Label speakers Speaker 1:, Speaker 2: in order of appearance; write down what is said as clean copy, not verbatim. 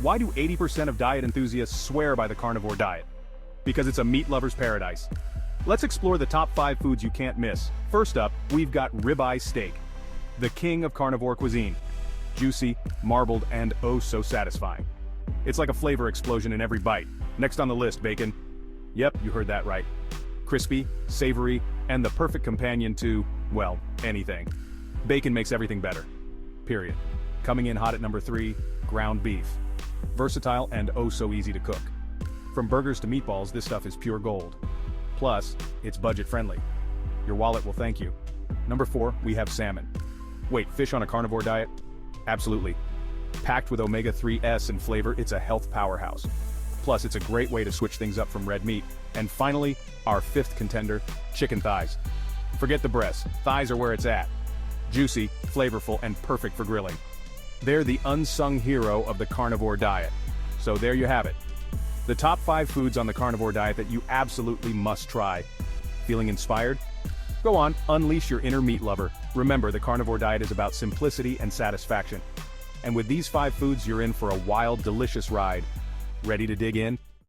Speaker 1: Why do 80% of diet enthusiasts swear by the carnivore diet? Because it's a meat lover's paradise. Let's explore the top 5 foods you can't miss. First up, we've got ribeye steak, the king of carnivore cuisine. Juicy, marbled, and oh so satisfying. It's like a flavor explosion in every bite. Next on the list, bacon. Yep, you heard that right. Crispy, savory, and the perfect companion to, well, anything. Bacon makes everything better. Period. Coming in hot at number 3, ground beef. Versatile and oh so easy to cook. From burgers to meatballs, this stuff is pure gold. Plus, it's budget friendly. Your wallet will thank you. Number 4, we have salmon. Wait, fish on a carnivore diet? Absolutely. Packed with omega-3s and flavor, it's a health powerhouse. Plus, it's a great way to switch things up from red meat. And finally, our 5th contender, chicken thighs. Forget the breasts, thighs are where it's at. Juicy, flavorful, and perfect for grilling. They're the unsung hero of the carnivore diet. So there you have it. The top 5 foods on the carnivore diet that you absolutely must try. Feeling inspired? Go on, unleash your inner meat lover. Remember, the carnivore diet is about simplicity and satisfaction. And with these 5 foods, you're in for a wild, delicious ride. Ready to dig in?